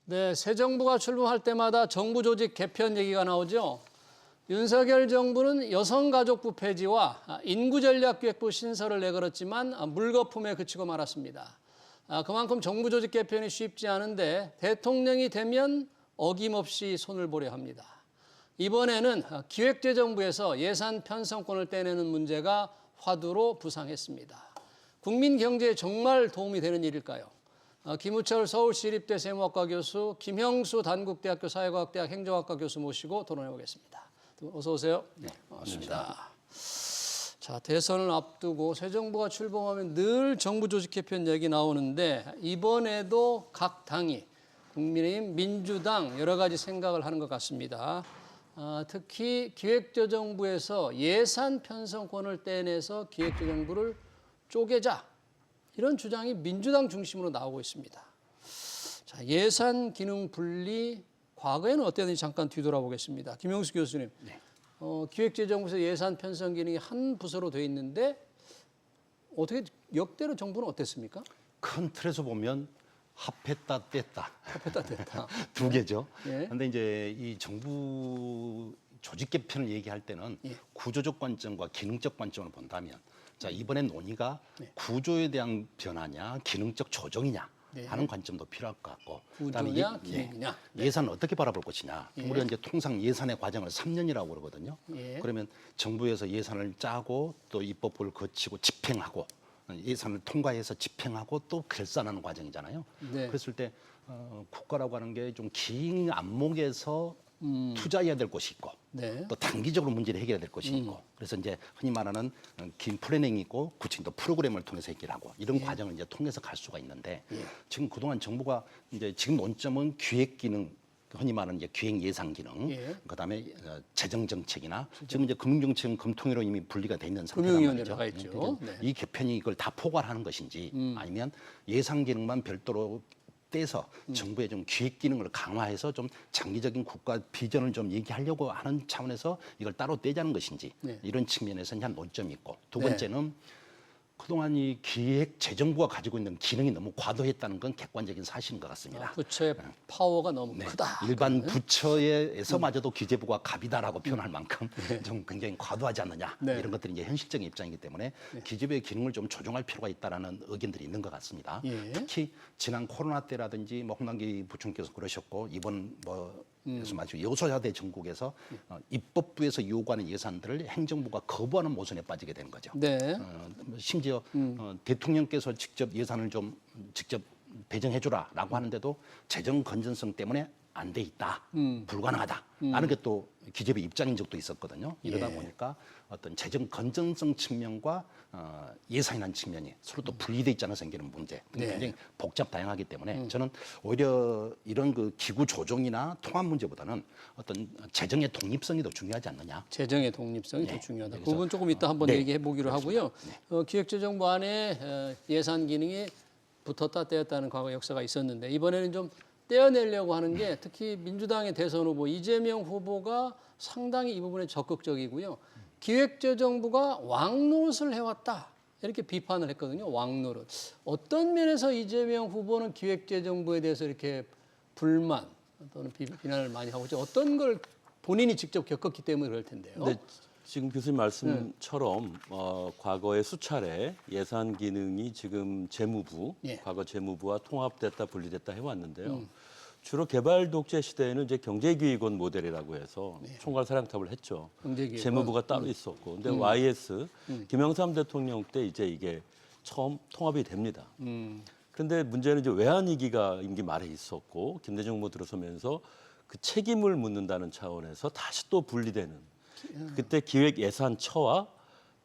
네, 새 정부가 출범할 때마다 정부 조직 개편 얘기가 나오죠. 윤석열 정부는 여성가족부 폐지와 인구전략기획부 신설을 내걸었지만 물거품에 그치고 말았습니다. 그만큼 정부 조직 개편이 쉽지 않은데 대통령이 되면 어김없이 손을 보려 합니다. 이번에는 기획재정부에서 예산 편성권을 떼내는 문제가 화두로 부상했습니다. 국민 경제에 정말 도움이 되는 일일까요? 김우철 서울시립대 세무학과 교수, 김형수 단국대학교 사회과학대학 행정학과 교수 모시고 토론해 보겠습니다. 어서 오세요. 네, 반갑습니다. 자, 대선을 앞두고 새 정부가 출범하면 늘 정부 조직 개편 얘기 나오는데 이번에도 각 당이 국민의힘, 민주당 여러 가지 생각을 하는 것 같습니다. 특히 기획재정부에서 예산 편성권을 떼내서 기획재정부를 쪼개자 이런 주장이 민주당 중심으로 나오고 있습니다. 자, 예산 기능 분리 과거에는 어땠는지 잠깐 뒤돌아보겠습니다. 김영수 교수님, 네. 기획재정부에서 예산 편성 기능이 한 부서로 돼 있는데 어떻게 역대로 정부는 어땠습니까? 큰 틀에서 보면 합했다 뗐다. 합했다 뗐다. 두 개죠. 예. 그런데 이제 이 정부 조직 개편을 얘기할 때는 예. 구조적 관점과 기능적 관점을 본다면 자, 이번에 논의가 네. 구조에 대한 변화냐, 기능적 조정이냐 네. 하는 관점도 필요할 것 같고 구조냐, 기능이냐. 예산을 어떻게 바라볼 것이냐. 예. 우리가 이제 통상 예산의 과정을 3년이라고 그러거든요. 예. 그러면 정부에서 예산을 짜고 또 입법부를 거치고 집행하고 예산을 통과해서 집행하고 또 결산하는 과정이잖아요. 네. 그랬을 때 국가라고 하는 게 좀 긴 안목에서 투자해야 될 곳이 있고 네. 또 단기적으로 문제를 해결해야 될 것이 있고 그래서 이제 흔히 말하는 긴 플래닝이 있고 구체적인 프로그램을 통해서 해결하고 이런 과정을 이제 통해서 갈 수가 있는데 지금 그동안 정부가 이제 지금 논점은 기획 기능 흔히 말하는 이제 기획 예산 기능, 그다음에 재정 정책이나 지금 이제 금융 정책은 금통위로 이미 분리가 돼 있는 상태란 금융위원회로 말이죠. 가 있죠. 그러니까 네. 이 개편이 이걸 다 포괄하는 것인지 아니면 예산 기능만 별도로 떼서 정부의 좀 기획 기능을 강화해서 좀 장기적인 국가 비전을 좀 얘기하려고 하는 차원에서 이걸 따로 떼자는 것인지 네. 이런 측면에서 한 논점이 있고 두 네. 번째는 그동안 이 기획재정부가 가지고 있는 기능이 너무 과도했다는 건 객관적인 사실인 것 같습니다. 부처의 파워가 너무 크다. 일반 부처에서마저도 기재부가 갑이다라고 표현할 만큼 좀 굉장히 과도하지 않느냐 네. 이런 것들이 이제 현실적인 입장이기 때문에 기재부의 기능을 좀 조정할 필요가 있다라는 의견들이 있는 것 같습니다. 예. 특히 지난 코로나 때라든지 뭐 홍남기 부총께서 그러셨고 이번 말씀 여소야대 전국에서 입법부에서 요구하는 예산들을 행정부가 거부하는 모순에 빠지게 되는 거죠. 네. 심지어 대통령께서 직접 예산을 좀 직접 배정해주라라고 하는데도 재정 건전성 때문에 안 돼 있다, 불가능하다. 라는 게 또 기재부 입장인 적도 있었거든요. 이러다 보니까 어떤 재정 건전성 측면과 예산이라는 측면이 서로 또 분리돼 있잖아 생기는 문제 등이 네. 굉장히 복잡 다양하기 때문에 저는 오히려 이런 그 기구 조정이나 통합 문제보다는 어떤 재정의 독립성이 더 중요하지 않느냐. 재정의 독립성이 더 중요하다. 그 그래서, 부분 조금 이따 한번 네. 얘기해 보기로 하고요. 기획재정부 안에 예산 기능이 붙었다 떼었다는 과거 역사가 있었는데 이번에는 좀 떼어내려고 하는 게 특히 민주당의 대선 후보 이재명 후보가 상당히 이 부분에 적극적이고요. 기획재정부가 왕노릇을 해왔다. 이렇게 비판을 했거든요. 왕노릇. 어떤 면에서 이재명 후보는 기획재정부에 대해서 이렇게 불만 또는 비난을 많이 하고 있죠. 어떤 걸 본인이 직접 겪었기 때문에 그럴 텐데요. 네, 지금 교수님 말씀처럼 과거에 수차례 예산 기능이 지금 재무부, 예. 과거 재무부와 통합됐다 분리됐다 해왔는데요. 주로 개발 독재 시대에는 이제 경제기획원 모델이라고 해서 총괄 사령탑을 했죠. 경제기획원. 재무부가 따로 있었고, 근데 YS 김영삼 대통령 때 이제 이게 처음 통합이 됩니다. 그런데 문제는 이제 외환위기가 임기 말에 있었고 김대중 정부 들어서면서 그 책임을 묻는다는 차원에서 다시 또 분리되는 그때 기획예산처와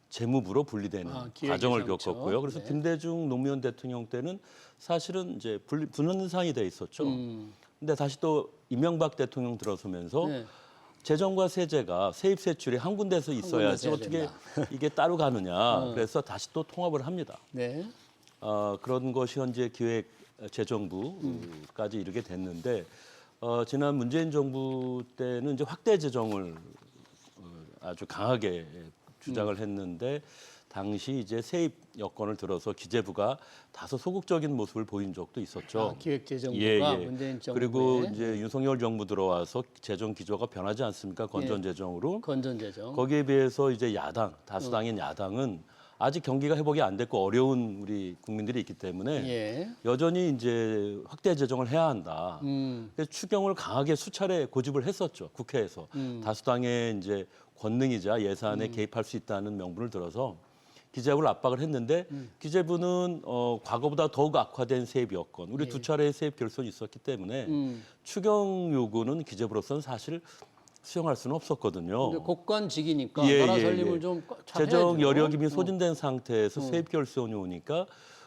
재무부로 분리되는 과정을 기획예산처. 겪었고요. 그래서 네. 김대중 노무현 대통령 때는 사실은 이제 분원상이 돼 있었죠. 근데 다시 또 이명박 대통령 들어서면서 네. 재정과 세제가 세입세출이 한 군데서 있어야지 군데서 어떻게 해야 이게 따로 가느냐. 그래서 다시 또 통합을 합니다. 네. 그런 것이 현재 기획재정부까지 이르게 됐는데 지난 문재인 정부 때는 이제 확대 재정을 아주 강하게 주장을 했는데 당시 이제 세입 여건을 들어서 기재부가 다소 소극적인 모습을 보인 적도 있었죠. 기획재정부가 문재인 정부의 그리고 이제 윤석열 정부 들어와서 재정 기조가 변하지 않습니까? 건전 재정으로. 건전재정. 거기에 비해서 이제 야당, 다수당인 야당은 아직 경기가 회복이 안 됐고 어려운 우리 국민들이 있기 때문에 예. 여전히 이제 확대 재정을 해야 한다. 그래서 추경을 강하게 수차례 고집을 했었죠. 국회에서. 다수당의 이제 권능이자 예산에 개입할 수 있다는 명분을 들어서 기재부를 압박을 했는데 기재부는 과거보다 더욱 악화된 세입 여건, 우리 두 차례의 세입 결손이 있었기 때문에 추경 요구는 기재부로서는 사실 수용할 수는 없었거든요. 국관직이니까 나라 살림을 좀 잘 재정 해야죠. 여력이 이미 소진된 상태에서 세입 결손이 오니까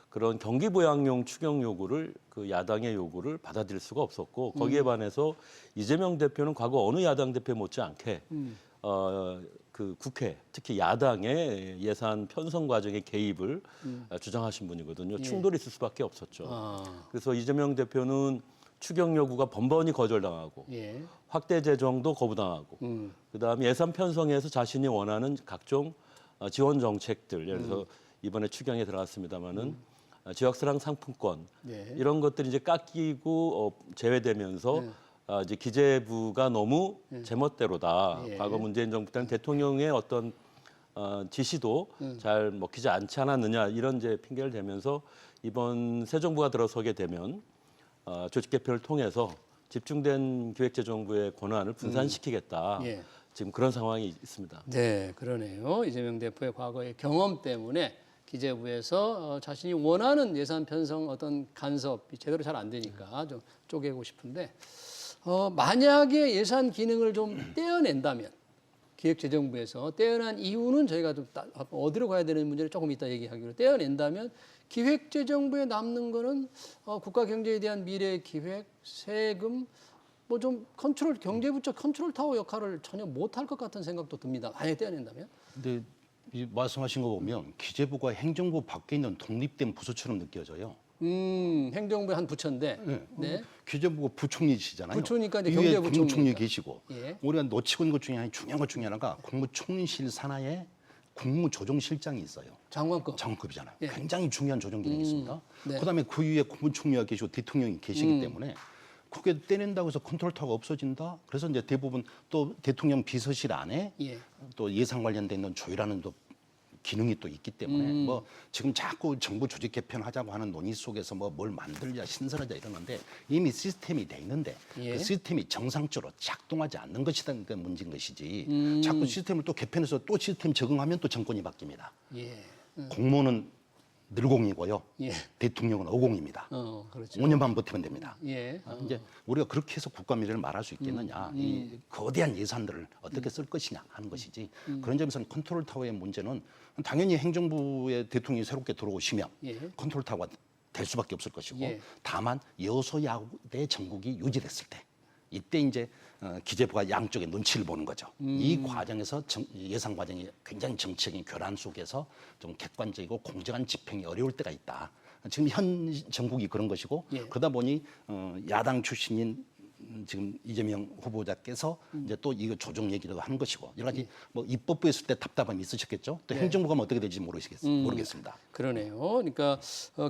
그런 경기 부양용 추경 요구를 그 야당의 요구를 받아들일 수가 없었고 거기에 반해서 이재명 대표는 과거 어느 야당 대표 못지않게 그 국회 특히 야당의 예산 편성 과정의 개입을 주장하신 분이거든요. 충돌이 있을 수밖에 없었죠. 그래서 이재명 대표는 추경 요구가 번번이 거절당하고 예. 확대 재정도 거부당하고 그다음에 예산 편성에서 자신이 원하는 각종 지원 정책들 예를 들어서 이번에 추경에 들어갔습니다마는 지역사랑 상품권 네. 이런 것들이 이제 깎이고 제외되면서 이제 기재부가 너무 제멋대로다. 예. 과거 문재인 정부 때는 대통령의 어떤 지시도 잘 먹히지 않지 않았느냐 이런 이제 핑계를 대면서 이번 새 정부가 들어서게 되면 조직 개편을 통해서 집중된 기획재정부의 권한을 분산시키겠다. 예. 지금 그런 상황이 있습니다. 네, 그러네요. 이재명 대표의 과거의 경험 때문에 기재부에서 자신이 원하는 예산 편성 어떤 간섭이 제대로 잘 안 되니까 좀 쪼개고 싶은데 만약에 예산 기능을 좀 떼어낸다면 기획재정부에서 떼어난 이유는 저희가 좀 어디로 가야 되는 문제를 조금 이따 얘기하기로 떼어낸다면 기획재정부에 남는 거는 국가 경제에 대한 미래 기획, 세금 뭐 좀 컨트롤 경제부처 컨트롤 타워 역할을 전혀 못할 것 같은 생각도 듭니다. 만약에 떼어낸다면. 근데 이 말씀하신 거 보면 기재부가 행정부 밖에 있는 독립된 부서처럼 느껴져요. 행정부의 한 부처인데. 네. 기재부가 부총리시잖아요. 부총리니까 이제 위에 경제부총리니까. 국무총리 계시고 예. 우리가 놓치고 있는 것 중에 하나 중요한 것 중에 하나가 국무총리실 산하에 국무조정실장이 있어요. 장관급. 장관급이잖아요. 예. 굉장히 중요한 조정 기능이 있습니다. 네. 그다음에 그 위에 국무총리가 계시고 대통령이 계시기 때문에 그게 떼낸다고 해서 컨트롤 타워가 없어진다. 그래서 이제 대부분 또 대통령 비서실 안에 예. 또 예산 관련된 있는 조율하는 또 기능이 또 있기 때문에 뭐 지금 자꾸 정부 조직 개편하자고 하는 논의 속에서 뭐 뭘 만들자 신설하자 이러는데 이미 시스템이 돼 있는데 예. 그 시스템이 정상적으로 작동하지 않는 것이라는 게 문제인 것이지 자꾸 시스템을 또 개편해서 또 시스템 적응하면 또 정권이 바뀝니다. 예. 공무원은 늘공이고요. 예. 대통령은 어공입니다. 그렇죠. 5년만 버티면 됩니다. 예. 이제 우리가 그렇게 해서 국가 미래를 말할 수 있겠느냐. 이 거대한 예산들을 어떻게 쓸 것이냐 하는 것이지. 그런 점에서는 컨트롤 타워의 문제는 당연히 행정부의 대통령이 새롭게 들어오시면 예. 컨트롤 타워가 될 수밖에 없을 것이고 예. 다만 여소야대 정국이 유지됐을 때 이때 이제 기재부가 양쪽의 눈치를 보는 거죠. 이 과정에서 예산 과정이 굉장히 정치적인 교란 속에서 좀 객관적이고 공정한 집행이 어려울 때가 있다. 지금 현 정국이 그런 것이고 예. 그러다 보니 야당 출신인 지금 이재명 후보자께서 이제 또 이거 조정 얘기도 하는 것이고 여러 가지 뭐 입법부 했을 때 답답함이 있으셨겠죠. 또 행정부 가면 어떻게 될지 모르겠습니다. 그러네요. 그러니까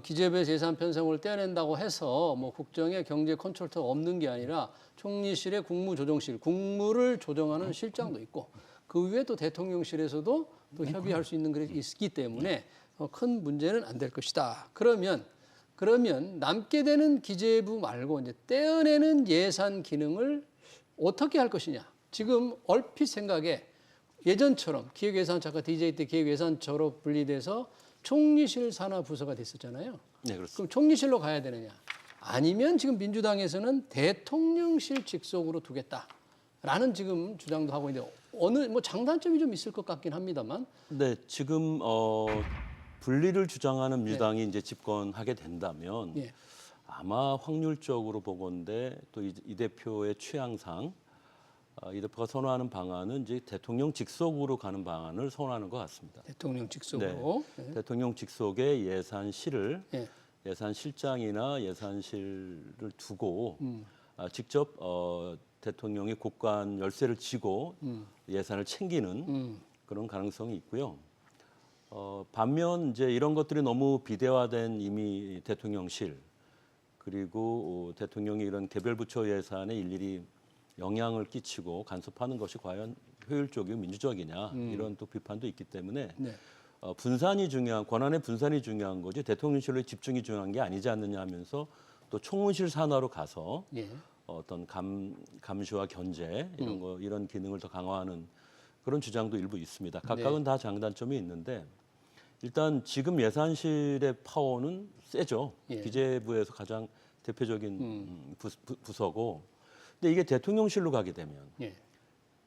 기재부에서 예산 편성을 떼어낸다고 해서 뭐 국정에 경제 컨트롤터가 없는 게 아니라 총리실에 국무조정실, 국무를 조정하는 실장도 있고 그 위에 또 대통령실에서도 또 협의할 수 있는 그게 있기 때문에 큰 문제는 안 될 것이다. 그러면 남게 되는 기재부 말고 이제 떼어내는 예산 기능을 어떻게 할 것이냐. 지금 얼핏 생각에 예전처럼 기획예산처가 DJ 때 기획예산처로 분리돼서 총리실 산하 부서가 됐었잖아요. 네, 그렇습니다. 그럼 총리실로 가야 되느냐? 아니면 지금 민주당에서는 대통령실 직속으로 두겠다라는 지금 주장도 하고 있는데 어느 뭐 장단점이 좀 있을 것 같긴 합니다만. 네, 지금 분리를 주장하는 민주당이 이제 집권하게 된다면 예. 아마 확률적으로 보건대 또 이 대표의 취향상 이 대표가 선호하는 방안은 이제 대통령 직속으로 가는 방안을 선호하는 것 같습니다. 대통령 직속으로. 네. 대통령 직속의 예산실을 예. 예산실장이나 예산실을 두고 직접 대통령이 국관 열쇠를 쥐고 예산을 챙기는 그런 가능성이 있고요. 반면 이제 이런 것들이 너무 비대화된 이미 대통령실 그리고 대통령이 이런 개별 부처 예산에 일일이 영향을 끼치고 간섭하는 것이 과연 효율적이고 민주적이냐 이런 또 비판도 있기 때문에 네. 분산이 중요한 권한의 분산이 중요한 거지 대통령실로 집중이 중요한 게 아니지 않느냐 하면서 또 총무실 산하로 가서 예. 어떤 감시와 견제 이런 거 이런 기능을 더 강화하는 그런 주장도 일부 있습니다. 각각은 다 장단점이 있는데 일단 지금 예산실의 파워는 세죠. 예. 기재부에서 가장 대표적인 부서고 근데 이게 대통령실로 가게 되면 예.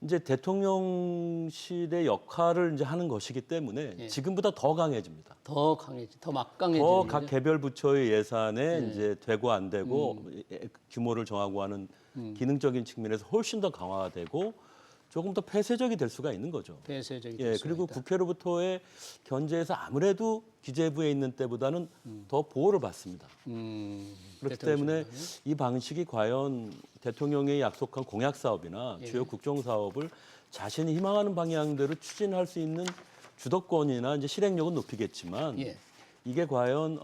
이제 대통령실의 역할을 이제 하는 것이기 때문에 예. 지금보다 더 강해집니다. 더 강해지, 더 막강해지는 더 각 거죠? 개별 부처의 예산에 이제 되고 안 되고 규모를 정하고 하는 기능적인 측면에서 훨씬 더 강화되고 조금 더 폐쇄적이 될 수가 있는 거죠. 폐쇄적이 예, 될 수가 그리고 있다. 국회로부터의 견제에서 아무래도 기재부에 있는 때보다는 더 보호를 받습니다. 그렇기 때문에 이 방식이 과연 대통령이 약속한 공약 사업이나 예. 주요 국정 사업을 자신이 희망하는 방향대로 추진할 수 있는 주도권이나 이제 실행력은 높이겠지만 예. 이게 과연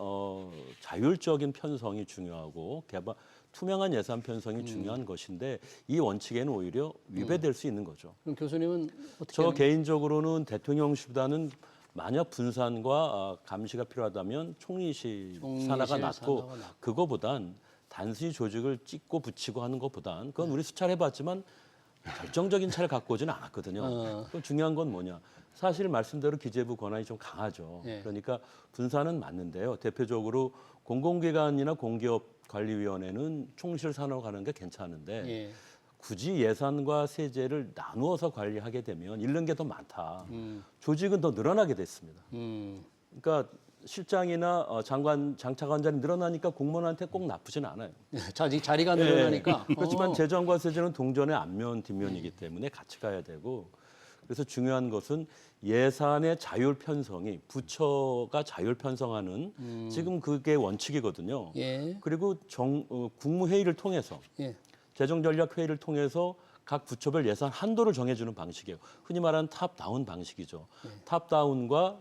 자율적인 편성이 중요하고 투명한 예산 편성이 중요한 것인데 이 원칙에는 오히려 위배될 수 있는 거죠. 그럼 교수님은 어떻게 저 개인적으로는 대통령실보다는 만약 분산과 감시가 필요하다면 총리실 산하가 낫고 그거보단 단순히 조직을 찍고 붙이고 하는 것보단 그건 우리 수차례 해봤지만 결정적인 차를 갖고 오지는 않았거든요. 그럼 중요한 건 뭐냐? 사실 말씀대로 기재부 권한이 좀 강하죠. 예. 그러니까 분산은 맞는데요. 대표적으로 공공기관이나 공기업관리위원회는 총리실 산하로 가는 게 괜찮은데 예. 굳이 예산과 세제를 나누어서 관리하게 되면 잃는 게 더 많다. 조직은 더 늘어나게 됐습니다. 그러니까 실장이나 장차관자리 늘어나니까 공무원한테 꼭 나쁘진 않아요. 자리가 늘어나니까. 그렇지만 재정과 세제는 동전의 앞면 뒷면이기 때문에 같이 가야 되고 그래서 중요한 것은 예산의 자율 편성이 부처가 자율 편성하는 지금 그게 원칙이거든요. 예. 그리고 국무회의를 통해서 예. 재정전략회의를 통해서 각 부처별 예산 한도를 정해주는 방식이에요. 흔히 말하는 탑다운 방식이죠. 탑다운과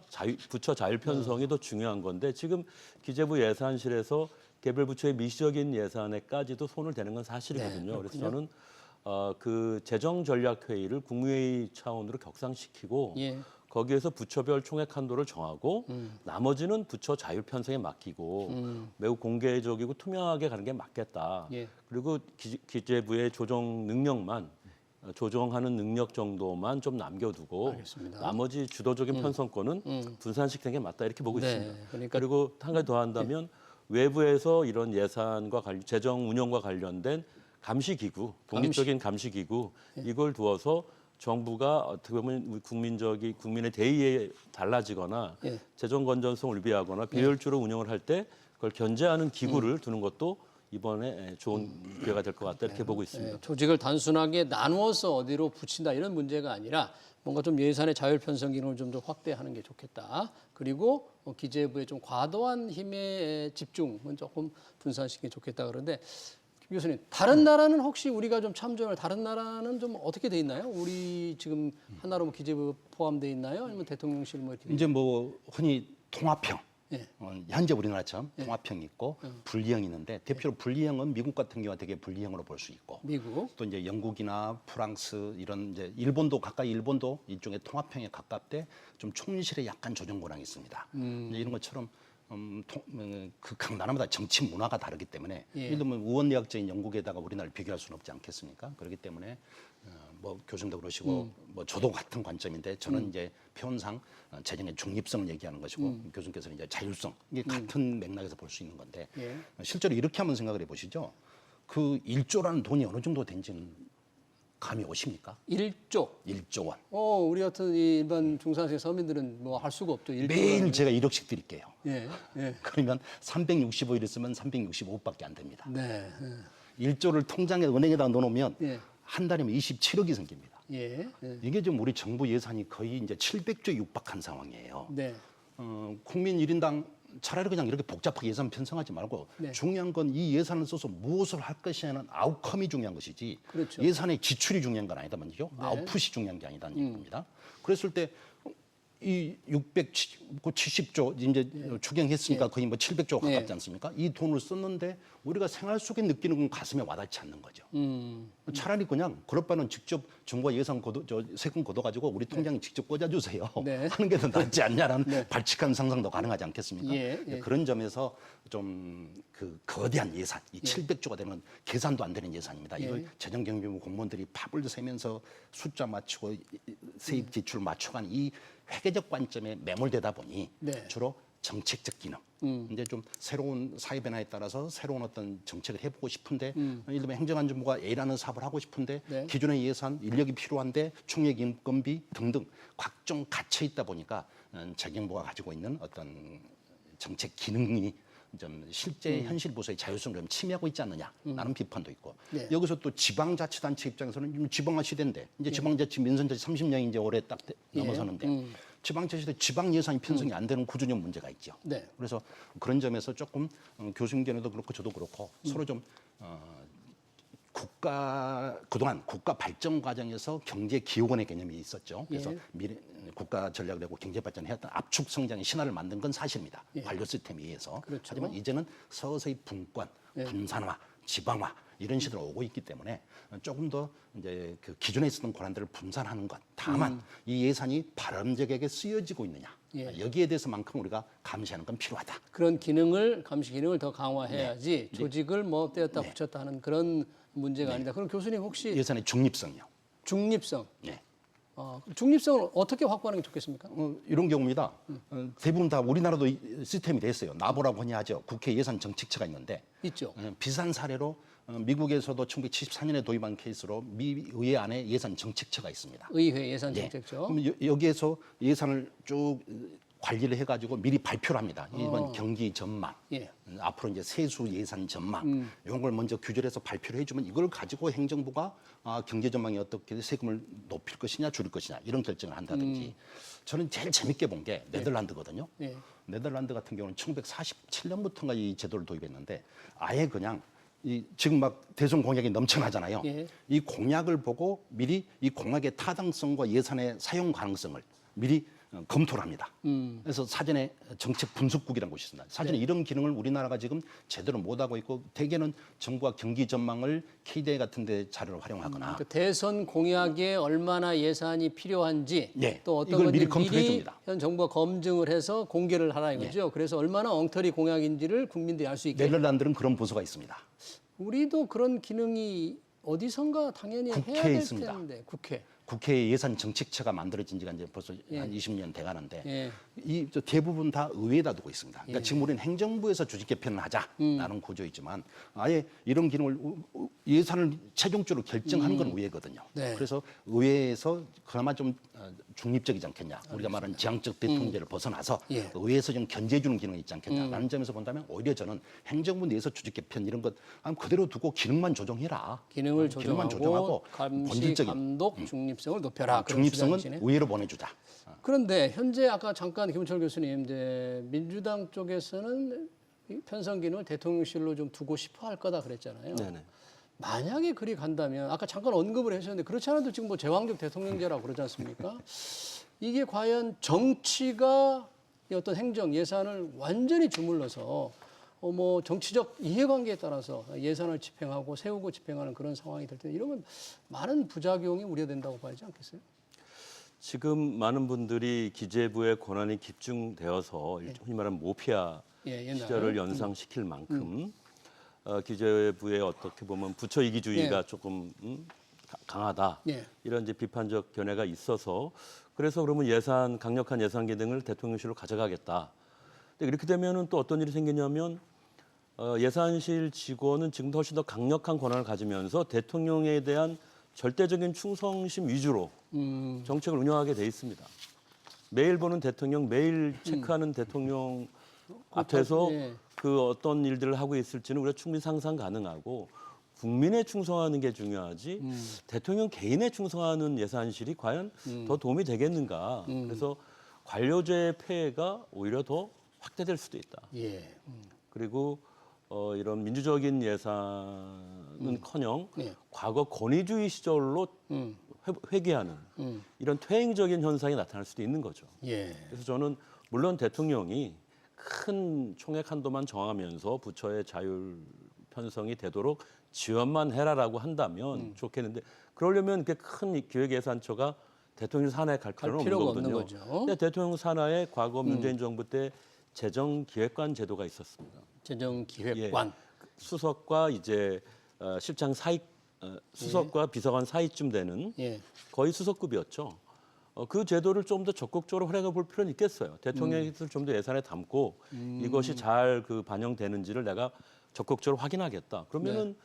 부처 자율 편성이 더 중요한 건데 지금 기재부 예산실에서 개별 부처의 미시적인 예산에까지도 손을 대는 건 사실이거든요. 그래서 저는 그 재정전략회의를 국무회의 차원으로 격상시키고 예. 거기에서 부처별 총액 한도를 정하고 나머지는 부처 자율 편성에 맡기고 매우 공개적이고 투명하게 가는 게 맞겠다. 예. 그리고 기재부의 조정 능력만 조정하는 능력 정도만 좀 남겨두고 알겠습니다. 나머지 주도적인 편성권은 분산시키는 게 맞다 이렇게 보고 네, 있습니다. 그러니까 그리고 한 가지 더 한다면 외부에서 이런 예산과 재정 운영과 관련된 감시기구, 독립적인 감시기구 이걸 두어서 정부가 어떻게 보면 국민의 대의에 달라지거나 예. 재정 건전성을 위배하거나 비효율적으로 운영을 할 때 그걸 견제하는 기구를 두는 것도 이번에 좋은 기회가 될 것 같다 이렇게 보고 있습니다. 예, 조직을 단순하게 나누어서 어디로 붙인다 이런 문제가 아니라 뭔가 좀 예산의 자율 편성 기능을 좀 더 확대하는 게 좋겠다. 그리고 기재부의 좀 과도한 힘의 집중은 조금 분산시키는 게 좋겠다. 그런데 김 교수님, 다른 나라는 혹시 우리가 좀 참조할 다른 나라는 좀 어떻게 돼 있나요? 우리 지금 하나로 뭐 기재부 포함돼 있나요? 아니면 대통령실 뭐 이렇게? 이제 뭐 흔히 통합형. 예. 현재 우리나라처럼 통합형이 있고 분리형이 있는데 대표로 분리형은 미국 같은 경우가 되게 분리형으로 볼 수 있고 미국. 또 이제 영국이나 프랑스 이런 이제 일본도 가까이 일본도 일종의 통합형에 가깝대 좀 총리실에 약간 조정 권한이 있습니다. 이제 이런 것처럼 각 나라마다 정치 문화가 다르기 때문에 예를 들면 우원내각제인 영국에다가 우리나라를 비교할 수는 없지 않겠습니까? 그렇기 때문에 뭐 교수님도 그러시고 뭐 저도 같은 관점인데 저는 이제 표현상 재정의 중립성을 얘기하는 것이고 교수님께서는 이제 자율성 이게 같은 맥락에서 볼 수 있는 건데 실제로 이렇게 한번 생각을 해보시죠. 그 1조라는 돈이 어느 정도 된지는 감이 오십니까? 1조. 1조 원. 우리 같은 이 일반 중산층 서민들은 뭐 할 수가 없죠. 1조. 매일 제가 1억씩 드릴게요. 예. 예. 그러면 365일 있으면 365억밖에 안 됩니다. 네. 1조를 통장에 은행에다 넣어놓으면 예. 한 달이면 27억이 생깁니다. 예. 예. 이게 좀 우리 정부 예산이 거의 이제 700조 육박한 상황이에요. 네. 국민 1인당 차라리 그냥 이렇게 복잡하게 예산 편성하지 말고 중요한 건 이 예산을 써서 무엇을 할 것이냐는 아웃컴이 중요한 것이지 그렇죠. 예산의 지출이 중요한 건 아니다 말이죠. 아웃풋이 중요한 게 아니다는 얘기입니다. 그랬을 때 이 670조 이제 추경했으니까 거의 뭐 700조 가깝지 않습니까? 이 돈을 썼는데 우리가 생활 속에 느끼는 건 가슴에 와닿지 않는 거죠. 차라리 그냥 그럴 바는 직접 정부가 예산 세금 걷어가지고 우리 통장에 직접 꽂아주세요. 네. 하는 게 더 낫지 않냐라는 발칙한 상상도 가능하지 않겠습니까? 예. 그런 점에서 좀 그 거대한 예산, 이 700조가 되는 계산도 안 되는 예산입니다. 이걸 재정경제부 공무원들이 팝을 세면서 숫자 맞추고 세입 지출 맞춰가는 이 회계적 관점에 매몰되다 보니 네. 주로 정책적 기능, 이제 좀 새로운 사회 변화에 따라서 새로운 어떤 정책을 해보고 싶은데, 예를 들면 행정안전부가 A라는 사업을 하고 싶은데 네. 기존의 예산, 인력이 필요한데 총력 인건비 등등 각종 갇혀 있다 보니까 재경부가 가지고 있는 어떤 정책 기능이 좀 실제 현실 부서의 자율성을 좀 침해하고 있지 않느냐라는 비판도 있고, 네. 여기서 또 지방자치단체 입장에서는 지금 지방화 시대인데 이제 지방자치 민선자치 30년이 이제 올해 딱 넘어서는데 지방자치대 지방 예산이 편성이 안 되는 구조적 문제가 있죠. 네. 그래서 그런 점에서 조금 교수님께도 그렇고 저도 그렇고 서로 좀 그동안 국가 발전 과정에서 경제 기호원의 개념이 있었죠. 그래서 미래 국가 전략을 내고 경제 발전해왔던 압축 성장의 신화를 만든 건 사실입니다. 관료 시스템에 의해서. 그렇죠. 하지만 이제는 서서히 분권, 분산화, 지방화 이런 시대로 오고 있기 때문에 조금 더 이제 그 기존에 있었던 권한들을 분산하는 것. 다만 이 예산이 바람직하게 쓰여지고 있느냐. 여기에 대해서만큼 우리가 감시하는 건 필요하다. 그런 기능을 감시 기능을 더 강화해야지 조직을 뭐 떼었다 붙였다 하는 그런 문제가 아니다. 그럼 교수님 혹시 예산의 중립성이요. 중립성, 네. 중립성을 어떻게 확보하는 게 좋겠습니까? 이런 경우입니다. 대부분 다 우리나라도 시스템이 돼 있어요. 나보라고 흔히 하죠. 국회 예산 정책처가 있는데 있죠. 비슷한 사례로 미국에서도 1974년에 도입한 케이스로 미 의회 안에 예산 정책처가 있습니다. 의회 예산 정책처. 그럼 여기에서 예산을 쭉 관리를 해가지고 미리 발표를 합니다. 이번 경기 전망, 예. 앞으로 이제 세수 예산 전망 이런 걸 먼저 규제를 해서 발표를 해주면 이걸 가지고 행정부가 경제 전망이 어떻게 세금을 높일 것이냐 줄일 것이냐 이런 결정을 한다든지. 저는 제일 재밌게 본 게 네덜란드거든요. 예. 네덜란드 같은 경우는 1947년부터인가 이 제도를 도입했는데 아예 그냥 지금 막 대선 공약이 넘쳐나잖아요. 예. 이 공약을 보고 미리 이 공약의 타당성과 예산의 사용 가능성을 미리 검토를 합니다. 그래서 사전에 정책 분석국이라는 곳이 있습니다. 사전에 이런 기능을 우리나라가 지금 제대로 못하고 있고 대개는 정부가 경기 전망을 KDI 같은 데 자료를 활용하거나 그 대선 공약에 얼마나 예산이 필요한지 네, 또 어떤 이걸 건지 미리 검토해 줍니다. 현 정부가 검증을 해서 공개를 하라 이거죠. 그래서 얼마나 엉터리 공약인지를 국민들이 알 수 있게. 네덜란드는 그런 부서가 있습니다. 우리도 그런 기능이 어디선가 당연히 해야 국회에 될 있습니다. 텐데. 국회. 국회 예산 정책처가 만들어진 지가 이제 벌써 한 20년 돼 가는데 예. 대부분 다 의회에다 두고 있습니다. 그러니까 지금 우리는 행정부에서 조직 개편을 하자라는 구조이지만 아예 이런 기능을 예산을 최종적으로 결정하는 건 의회거든요. 네. 그래서 의회에서 그나마 좀 중립적이지 않겠냐. 우리가 말하는 지향적 대통령제를 벗어나서 예. 의회에서 좀 견제해주는 기능이 있지 않겠냐라는 점에서 본다면 오히려 저는 행정부 내에서 조직 개편 이런 것 그대로 두고 기능만 조정해라. 기능을 기능만 조정하고 조정하고 감시, 본질적인 감독, 중립성을 높여라. 그런 중립성은 주장이시네. 의회로 보내주자. 그런데 현재 아까 잠깐 김은철 교수님 이제 민주당 쪽에서는 이 편성 기능을 대통령실로 좀 두고 싶어 할 거다 그랬잖아요. 네네. 만약에 그리 간다면 아까 잠깐 언급을 하셨는데 그렇지 않아도 지금 뭐 제왕적 대통령제라고 그러지 않습니까? 이게 과연 정치가 이 어떤 행정 예산을 완전히 주물러서 뭐 정치적 이해관계에 따라서 예산을 집행하고 세우고 집행하는 그런 상황이 될 때 이러면 많은 부작용이 우려된다고 봐야지 않겠어요? 지금 많은 분들이 기재부의 권한이 집중되어서 흔히 말하는 모피아 옛날에. 시절을 연상시킬 만큼 기재부의 어떻게 보면 부처 이기주의가 조금 강하다. 이런 이제 비판적 견해가 있어서 그래서 그러면 강력한 예산 기능을 대통령실로 가져가겠다. 근데 이렇게 되면은 또 어떤 일이 생기냐면 예산실 직원은 지금도 훨씬 더 강력한 권한을 가지면서 대통령에 대한 절대적인 충성심 위주로 정책을 운영하게 돼 있습니다. 매일 보는 대통령, 매일 체크하는 대통령 앞에서 그 어떤 일들을 하고 있을지는 우리가 충분히 상상 가능하고 국민에 충성하는 게 중요하지 대통령 개인에 충성하는 예산실이 과연 더 도움이 되겠는가. 그래서 관료제의 폐해가 오히려 더 확대될 수도 있다. 그리고 이런 민주적인 예산은커녕 과거 권위주의 시절로 회귀하는 이런 퇴행적인 현상이 나타날 수도 있는 거죠. 예. 그래서 저는 물론 대통령이 큰 총액 한도만 정하면서 부처의 자율 편성이 되도록 지원만 해라라고 한다면 좋겠는데 그러려면 그 큰 기획예산처가 대통령 산하에 갈 필요는 없는 필요가 없는 거거든요. 거죠. 근데 대통령 산하에 과거 문재인 정부 때 재정기획관 제도가 있었습니다. 재정기획관. 수석과 이제 실장 사이 수석과 비서관 사이쯤 되는 예. 거의 수석급이었죠. 그 제도를 좀 더 적극적으로 활용해 볼 필요는 있겠어요. 대통령의 뜻을 좀 더 예산에 담고 이것이 잘 그 반영되는지를 내가 적극적으로 확인하겠다. 그러면은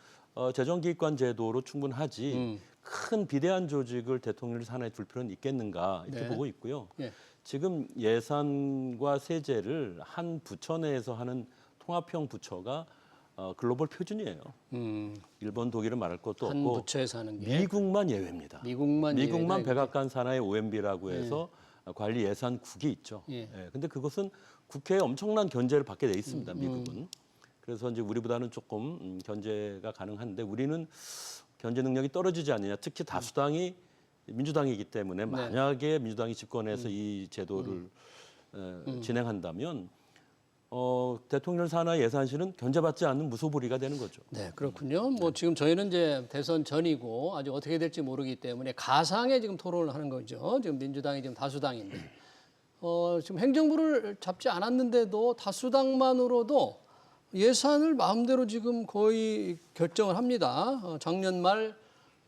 재정기획관 제도로 충분하지 큰 비대한 조직을 대통령 산하에 둘 필요는 있겠는가 이렇게 네. 보고 있고요. 예. 지금 예산과 세제를 한 부처 내에서 하는 통합형 부처가 글로벌 표준이에요. 일본, 독일은 말할 것도 한 없고 부처에서 하는 게 미국만 예외입니다. 미국만 예외다, 백악관 산하의 OMB라고 해서 관리 예산국이 있죠. 예. 근데 그것은 국회에 엄청난 견제를 받게 돼 있습니다. 미국은. 그래서 이제 우리보다는 조금 견제가 가능한데 우리는 견제 능력이 떨어지지 않느냐. 특히 다수당이 민주당이기 때문에 만약에 민주당이 집권해서 이 제도를 진행한다면 대통령 산하 예산실은 견제받지 않는 무소불위가 되는 거죠. 네, 그렇군요. 뭐 지금 저희는 이제 대선 전이고 아직 어떻게 될지 모르기 때문에 가상의 지금 토론을 하는 거죠. 지금 민주당이 지금 다수당인데 지금 행정부를 잡지 않았는데도 다수당만으로도 예산을 마음대로 지금 거의 결정을 합니다. 작년 말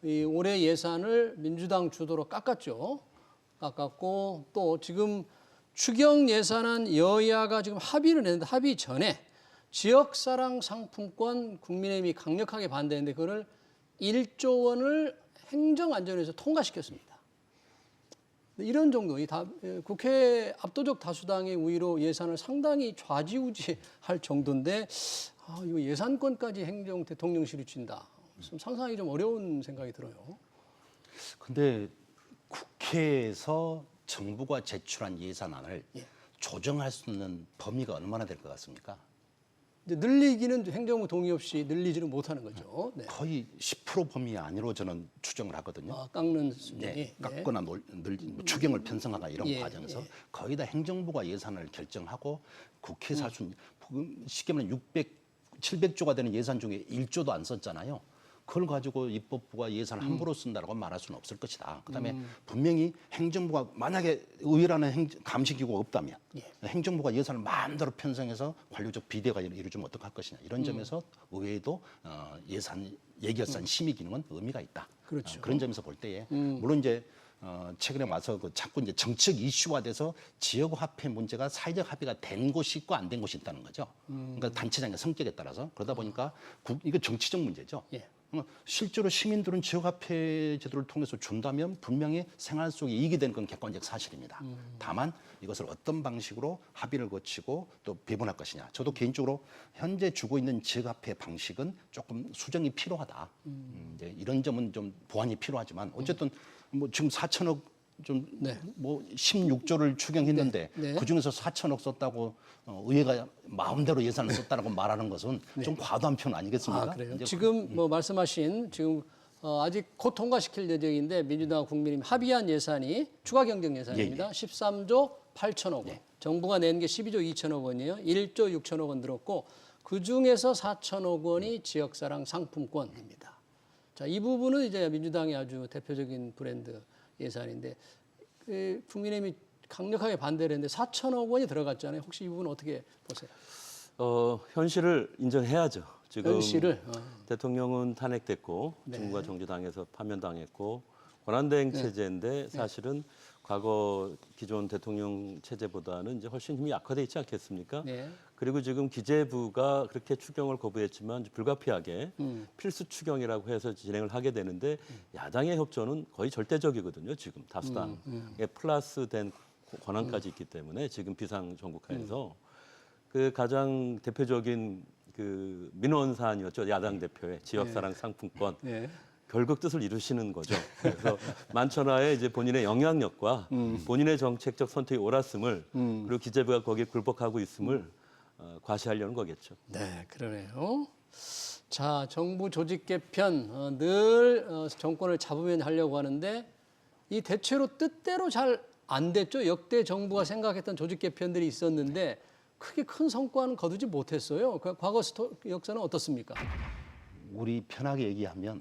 올해 예산을 민주당 주도로 깎았죠. 깎았고 또 지금 추경 예산안 여야가 지금 합의를 했는데 합의 전에 지역사랑 상품권 국민의힘이 강력하게 반대했는데 그거를 1조 원을 행정안전위에서 통과시켰습니다. 이런 정도, 국회 압도적 다수당의 우위로 예산을 상당히 좌지우지할 정도인데 이거 예산권까지 행정 대통령실이 쥔다. 좀 상상하기 좀 어려운 생각이 들어요. 근데 국회에서 정부가 제출한 예산안을 조정할 수 있는 범위가 얼마나 될 것 같습니까? 이제 늘리기는 행정부 동의 없이 늘리지는 못하는 거죠. 네. 거의 10% 범위 안으로 저는 추정을 하거든요. 깎는 수준이. 깎거나 추경을 편성하거나 이런 예, 과정에서 거의 다 행정부가 예산을 결정하고 국회에서 할 수 있는 쉽게 말하면 700조가 되는 예산 중에 1조도 안 썼잖아요. 그걸 가지고 입법부가 예산을 함부로 쓴다라고 말할 수는 없을 것이다. 그다음에 분명히 행정부가 만약에 의회라는 감시기구가 없다면 행정부가 예산을 마음대로 편성해서 관료적 비대가 이루어지면 어떡할 것이냐. 이런 점에서 의회도 예결산 심의 기능은 의미가 있다. 그렇죠. 그런 점에서 볼 때에 물론 이제 최근에 와서 자꾸 이제 정책 이슈화 돼서 지역 화폐 문제가 사회적 합의가 된 곳이 있고 안 된 곳이 있다는 거죠. 그러니까 단체장의 성격에 따라서 그러다 보니까 이거 정치적 문제죠. 실제로 시민들은 지역화폐 제도를 통해서 준다면 분명히 생활 속에 이익이 되는 건 객관적 사실입니다. 다만 이것을 어떤 방식으로 합의를 거치고 또 배분할 것이냐. 저도 개인적으로 현재 주고 있는 지역화폐 방식은 조금 수정이 필요하다. 이제 이런 점은 좀 보완이 필요하지만 어쨌든 뭐 지금 4천억 뭐 16조를 추경했는데 그중에서 4천억 썼다고 의회가 마음대로 예산을 썼다라고 말하는 것은 좀 과도한 표현 아니겠습니까? 그래요. 지금 뭐 말씀하신 지금 아직 곧 통과시킬 예정인데 민주당 국민의힘 합의한 예산이 추가 경정 예산입니다. 13조 8천억 원. 정부가 낸 게 12조 2천억 원이에요. 1조 6천억 원 들었고 그중에서 4천억 원이 지역사랑 상품권입니다. 자, 이 부분은 이제 민주당의 아주 대표적인 브랜드 예산인데 국민의힘이 강력하게 반대를 했는데 4천억 원이 들어갔잖아요. 혹시 이 부분 어떻게 보세요? 현실을 인정해야죠. 지금 현실을 대통령은 탄핵됐고 정부가 정지당해서 파면당했고 권한대행 체제인데 사실은 과거 기존 대통령 체제보다는 이제 훨씬 힘이 약화돼 있지 않겠습니까? 그리고 지금 기재부가 그렇게 추경을 거부했지만 불가피하게 필수 추경이라고 해서 진행을 하게 되는데 야당의 협조는 거의 절대적이거든요. 지금 다수당에 플러스된 권한까지 있기 때문에 지금 비상정국하에서 그 가장 대표적인 그 민원 사안이었죠. 야당 대표의 지역사랑 상품권. 결국 뜻을 이루시는 거죠. 그래서 만천하에 이제 본인의 영향력과 본인의 정책적 선택이 옳았음을 그리고 기재부가 거기에 굴복하고 있음을 과시하려는 거겠죠. 네, 그러네요. 자, 정부 조직 개편 늘 정권을 잡으면 하려고 하는데 이 대체로 뜻대로 잘 안 됐죠. 역대 정부가 생각했던 조직 개편들이 있었는데 크게 큰 성과는 거두지 못했어요. 그 과거 역사는 어떻습니까? 우리 편하게 얘기하면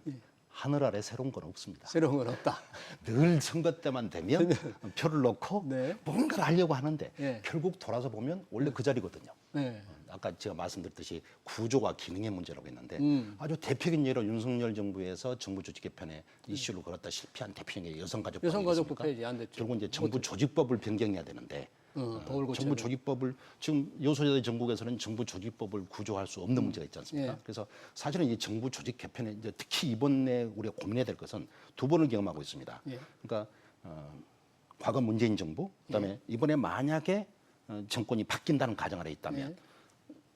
하늘 아래 새로운 건 없습니다. 새로운 건 없다. 늘 선거 때만 되면 표를 넣고 네. 뭔가를 하려고 하는데 네. 결국 돌아서 보면 원래 그 자리거든요. 네. 아까 제가 말씀드렸듯이 구조와 기능의 문제라고 했는데 아주 대표적인 예로 윤석열 정부에서 정부 조직 개편에 이슈를 걸었다 실패한 대표적인 게 여성가족부 여성가족부 아니겠습니까? 폐지 안 됐죠. 결국 이제 정부 조직법을 변경해야 되는데 법을 고쳐야 정부 돼요. 조직법을 지금 요소지대 전국에서는 정부 조직법을 구조할 수 없는 문제가 있지 않습니까? 예. 그래서 사실은 이 정부 조직 개편에 이제 특히 이번에 우리가 고민해야 될 것은 두 번을 경험하고 있습니다. 예. 그러니까 과거 문재인 정부, 그다음에 이번에 만약에 정권이 바뀐다는 가정 아래 있다면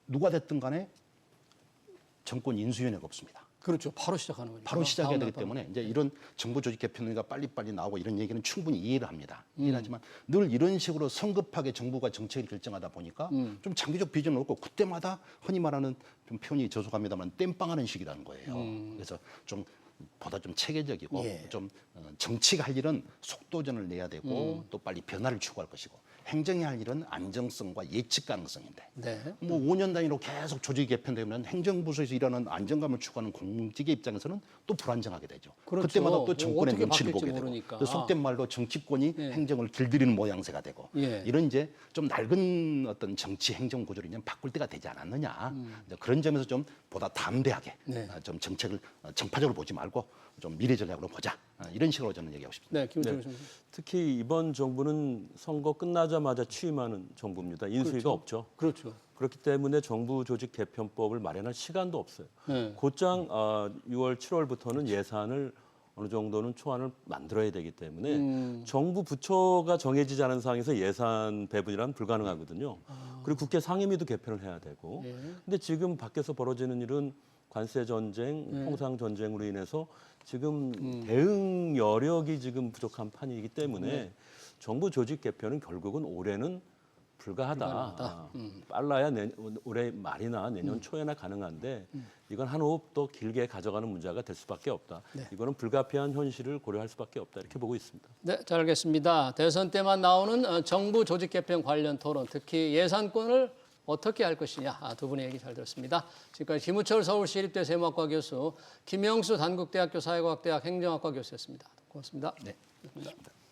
누가 됐든 간에 정권 인수위원회가 없습니다. 그렇죠. 바로 시작하는 거죠. 바로 시작해야 되기 다음 날 때문에 이제 이런 정부 조직 개편가 빨리빨리 나오고 이런 얘기는 충분히 이해를 합니다. 이해를 하지만 늘 이런 식으로 성급하게 정부가 정책을 결정하다 보니까 좀 장기적 비전을 얻고 그때마다 흔히 말하는 좀 표현이 저속합니다만 땜빵하는 식이라는 거예요. 그래서 좀 보다 좀 체계적이고 예. 좀 정치가 할 일은 속도전을 내야 되고 또 빨리 변화를 추구할 것이고 행정이 할 일은 안정성과 예측 가능성인데 네. 뭐 5년 단위로 계속 조직이 개편되면 행정부서에서 일하는 안정감을 추구하는 공직의 입장에서는 또 불안정하게 되죠. 그렇죠. 그때마다 뭐 또 정권의 어떻게 눈치를 보게 바뀔지 되고 모르니까. 또 속된 말로 정치권이 예. 행정을 길들이는 모양새가 되고 예. 이런 이제 좀 낡은 어떤 정치 행정 구조를 이제 바꿀 때가 되지 않았느냐. 이제 그런 점에서 좀 보다 담대하게 네. 좀 정책을 정파적으로 보지 말고 좀 미래 전략으로 보자. 이런 식으로 저는 얘기하고 싶습니다. 네, 김은철 교수님. 특히 이번 정부는 선거 끝나자마자 취임하는 정부입니다. 인수위가 없죠. 그렇죠. 그렇기 때문에 정부 조직 개편법을 마련할 시간도 없어요. 네. 곧장 6월, 7월부터는 예산을 어느 정도는 초안을 만들어야 되기 때문에 정부 부처가 정해지지 않은 상황에서 예산 배분이란 불가능하거든요. 그리고 국회 상임위도 개편을 해야 되고. 예. 근데 지금 밖에서 벌어지는 일은 관세 전쟁, 통상 전쟁으로 인해서 지금 대응 여력이 지금 부족한 판이기 때문에 정부 조직 개편은 결국은 올해는 불가하다. 빨라야 올해 말이나 내년 초에나 가능한데 이건 한 호흡 더 길게 가져가는 문제가 될 수밖에 없다. 이거는 불가피한 현실을 고려할 수밖에 없다. 이렇게 보고 있습니다. 네, 잘 알겠습니다. 대선 때만 나오는 정부 조직 개편 관련 토론, 특히 예산권을 어떻게 할 것이냐 두 분의 얘기 잘 들었습니다. 지금까지 김우철 서울시립대 세무학과 교수, 김영수 단국대학교 사회과학대학 행정학과 교수였습니다. 고맙습니다. 네. 고맙습니다.